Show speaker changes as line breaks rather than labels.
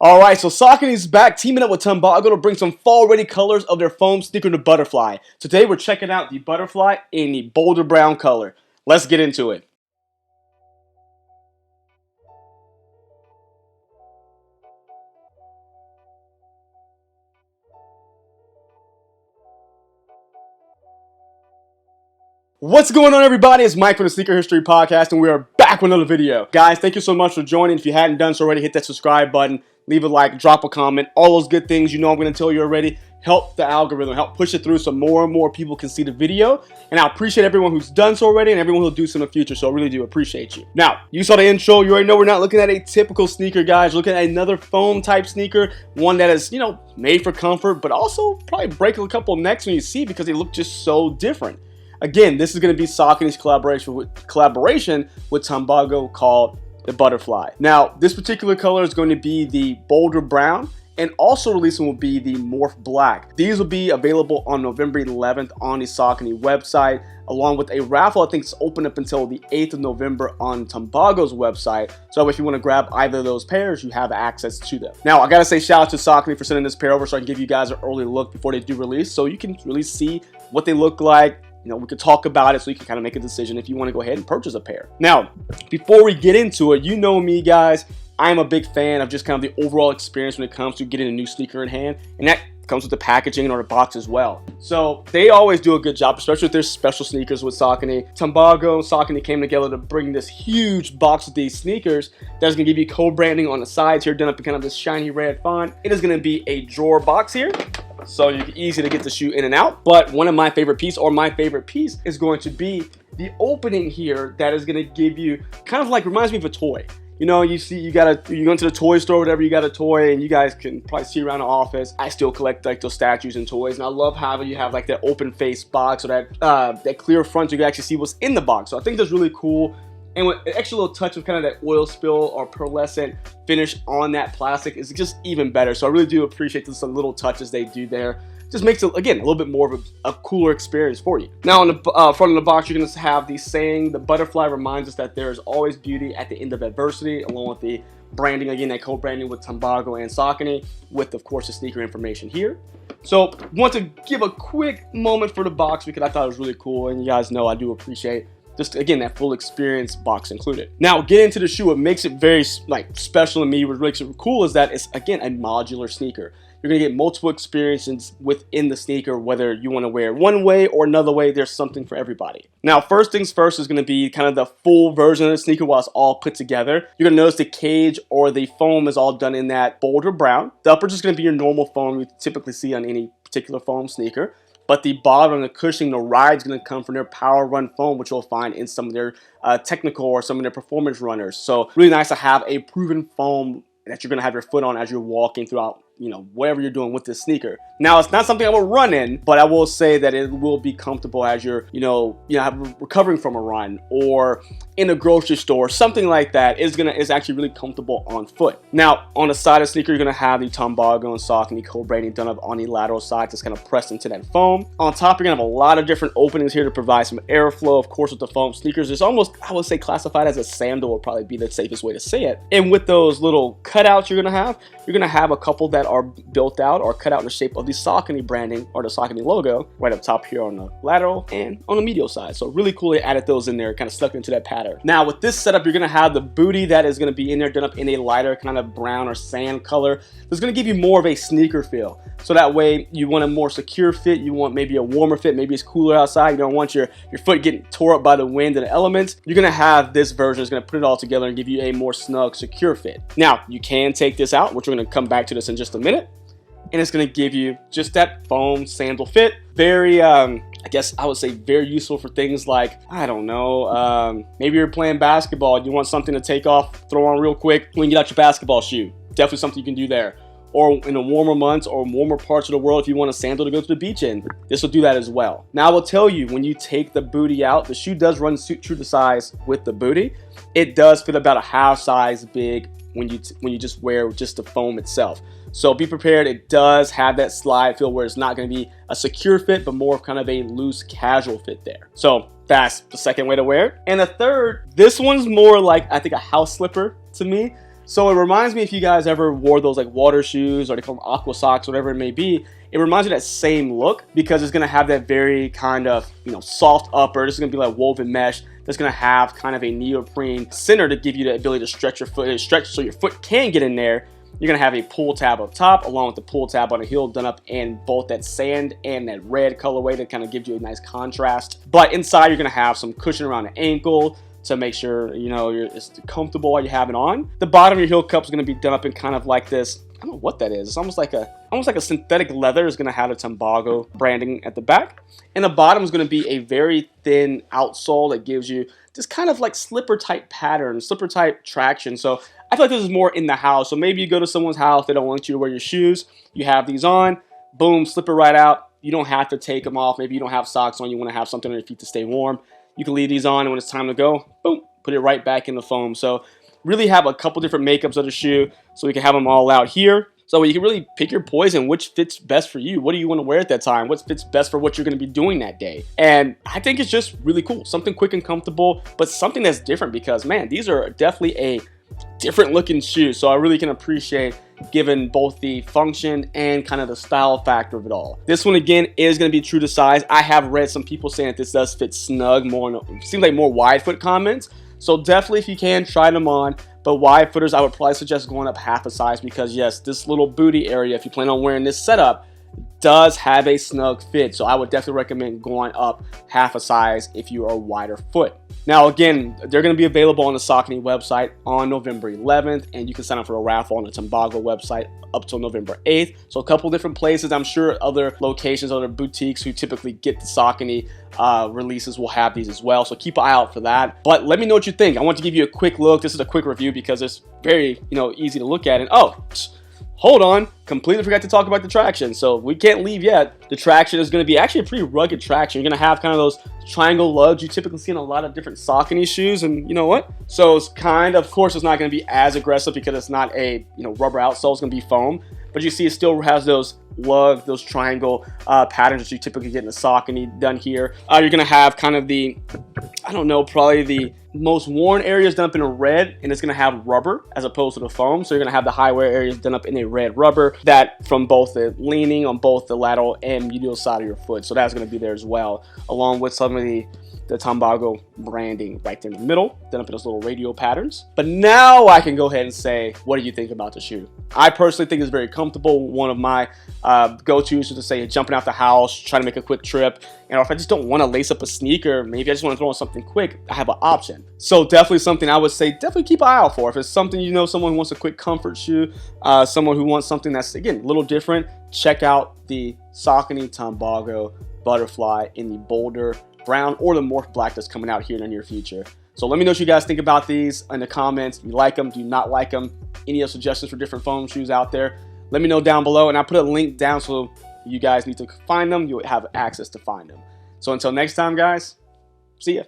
Alright, so Saucony is back teaming up with TOMBOGO to bring some fall-ready colors of their foam sneaker, the Butterfly. Today we're checking out the Butterfly in the Boulder Brown color. Let's get into it. What's going on, everybody? It's Mike from the Sneaker History Podcast, and we are back with another video. Guys, thank you so much for joining. If you hadn't done so already, hit that subscribe button, leave a like, drop a comment, all those good things you know I'm going to tell you already. Help the algorithm, help push it through so more and more people can see the video. And I appreciate everyone who's done so already and everyone who'll do so in the future, so I really do appreciate you. Now, you saw the intro, you already know we're not looking at a typical sneaker, guys. We're looking at another foam type sneaker, one that is, made for comfort, but also probably break a couple necks when you see it because they look just so different. Again, this is going to be Saucony's collaboration with TOMBOGO called the Butterfly. Now, this particular color is going to be the Boulder Brown, and also releasing will be the Morph Black. These will be available on November 11th on the Saucony website, along with a raffle. I think it's open up until the 8th of November on TOMBOGO's website. So if you want to grab either of those pairs, you have access to them. Now, I gotta say shout out to Saucony for sending this pair over so I can give you guys an early look before they do release, so you can really see what they look like. We could talk about it so you can kind of make a decision if you want to go ahead and purchase a pair. Now, before we get into it, you know me, guys. I'm a big fan of just kind of the overall experience when it comes to getting a new sneaker in hand, and that comes with the packaging or the box as well. So they always do a good job, especially with their special sneakers with Saucony. TOMBOGO and Saucony came together to bring this huge box of these sneakers that's going to give you co-branding on the sides here, done up in kind of this shiny red font. It is going to be a drawer box here, so you can easy to get the shoe in and out. But one of my favorite piece, or my favorite piece, is going to be the opening here that is going to give you kind of like, reminds me of a toy. You go into the toy store, whatever, you got a toy, and you guys can probably see around the office. I still collect like those statues and toys, and I love how you have like that open face box or that clear front, you can actually see what's in the box. So I think that's really cool. And with an extra little touch of kind of that oil spill or pearlescent finish on that plastic is just even better. So I really do appreciate the little touches they do there. Just makes it, again, a little bit more of a cooler experience for you. Now on the front of the box, you're going to have the saying, the butterfly reminds us that there is always beauty at the end of adversity, along with the branding, again, that co-branding with TOMBOGO and Saucony, with, of course, the sneaker information here. So want to give a quick moment for the box because I thought it was really cool, and you guys know I do appreciate just, again, that full experience box included. Now, get into the shoe. What makes it very special to me, what makes it cool, is that it's, again, a modular sneaker. You're going to get multiple experiences within the sneaker, whether you want to wear it one way or another way. There's something for everybody. Now, first things first is going to be kind of the full version of the sneaker while it's all put together. You're going to notice the cage or the foam is all done in that Boulder Brown. The upper is just going to be your normal foam you typically see on any particular foam sneaker. But the bottom, the cushioning, the ride is going to come from their Power Run foam, which you'll find in some of their technical or some of their performance runners. So really nice to have a proven foam that you're going to have your foot on as you're walking throughout, whatever you're doing with this sneaker. Now, it's not something I will run in, but I will say that it will be comfortable as you're, recovering from a run or in a grocery store, something like that is actually really comfortable on foot. Now, on the side of the sneaker, you're going to have the TOMBOGO and Saucony co-branding done up on the lateral side, just kind of pressed into that foam. On top, you're going to have a lot of different openings here to provide some airflow. Of course, with the foam sneakers, it's almost, I would say, classified as a sandal would probably be the safest way to say it. And with those little cutouts you're going to have a couple that are built out or cut out in the shape of the Saucony branding or the Saucony logo right up top here on the lateral and on the medial side. So really cool they added those in there, kind of stuck into that pattern. Now with this setup, you're going to have the booty that is going to be in there done up in a lighter kind of brown or sand color. It's going to give you more of a sneaker feel. So that way you want a more secure fit, you want maybe a warmer fit, maybe it's cooler outside, you don't want your foot getting tore up by the wind and the elements. You're going to have this version is going to put it all together and give you a more snug, secure fit. Now you can take this out, which we're going to come back to this in just a minute. And it's going to give you just that foam sandal fit. Very, I guess I would say very useful for things like, I don't know, maybe you're playing basketball and you want something to take off, throw on real quick when you get out your basketball shoe. Definitely something you can do there. Or in the warmer months or warmer parts of the world, if you want a sandal to go to the beach in, this will do that as well. Now I will tell you, when you take the booty out, the shoe does run true to size with the booty. It does fit about a half size big when you just wear just the foam itself. So be prepared. It does have that slide feel where it's not going to be a secure fit, but more of kind of a loose casual fit there. So that's the second way to wear it. And the third, this one's more like, I think, a house slipper to me. So it reminds me, if you guys ever wore those like water shoes, or they call them aqua socks, whatever it may be, it reminds me of that same look, because it's going to have that very kind of, soft upper. This is going to be like woven mesh. That's going to have kind of a neoprene center to give you the ability to stretch your foot, so your foot can get in there. You're going to have a pull tab up top, along with the pull tab on the heel, done up in both that sand and that red colorway that kind of gives you a nice contrast. But inside, you're going to have some cushion around the ankle to make sure, it's comfortable while you have it on. The bottom of your heel cup is going to be done up in kind of like this, I don't know what that is. It's almost like a synthetic leather. Is going to have a TOMBOGO branding at the back. And the bottom is going to be a very thin outsole that gives you just kind of like slipper type pattern, slipper type traction. So I feel like this is more in the house. So maybe you go to someone's house, they don't want you to wear your shoes. You have these on, boom, slip it right out. You don't have to take them off. Maybe you don't have socks on. You want to have something on your feet to stay warm. You can leave these on, and when it's time to go, boom, put it right back in the foam. So really have a couple different makeups of the shoe, so we can have them all out here. So you can really pick your poison, which fits best for you. What do you want to wear at that time? What fits best for what you're going to be doing that day? And I think it's just really cool. Something quick and comfortable, but something that's different, because, man, these are definitely a different looking shoe. So I really can appreciate given both the function and kind of the style factor of it all. This one, again, is going to be true to size. I have read some people saying that this does fit snug more, seems like more wide foot comments. So definitely, if you can, try them on. But wide footers, I would probably suggest going up half a size, because yes, this little booty area, if you plan on wearing this setup, does have a snug fit. So I would definitely recommend going up half a size if you are a wider foot. Now, again, they're going to be available on the Saucony website on November 11th, and you can sign up for a raffle on the TOMBOGO website up till November 8th. So a couple different places. I'm sure other locations, other boutiques who typically get the Saucony releases will have these as well. So keep an eye out for that. But let me know what you think. I want to give you a quick look. This is a quick review because it's very, easy to look at. And hold on, completely forgot to talk about the traction. So we can't leave yet. The traction is going to be actually a pretty rugged traction. You're going to have kind of those triangle lugs you typically see in a lot of different Saucony shoes. And you know what? So it's kind of course, it's not going to be as aggressive because it's not a rubber outsole. It's going to be foam. But you see it still has those lug, those triangle patterns that you typically get in the Saucony done here. You're going to have kind of the, probably the most worn areas done up in a red, and it's going to have rubber as opposed to the foam. So you're going to have the high wear areas done up in a red rubber that from both the leaning on both the lateral and medial side of your foot. So that's going to be there as well, along with some of the TOMBOGO branding right there in the middle, done up in those little radial patterns. But now I can go ahead and say, what do you think about the shoe? I personally think it's very comfortable. One of my go-tos is to say jumping out the house, trying to make a quick trip. And if I just don't want to lace up a sneaker, maybe I just want to throw on something quick, I have an option. So definitely something I would say, definitely keep an eye out for. If it's something, someone who wants a quick comfort shoe, someone who wants something that's, again, a little different, check out the Saucony TOMBOGO Butterfly in the Boulder Brown or the Morph Black that's coming out here in the near future. So let me know what you guys think about these in the comments. Do you like them? Do you not like them? Any other suggestions for different foam shoes out there? Let me know down below, and I'll put a link down so you guys need to find them. You'll have access to find them. So until next time, guys, see ya.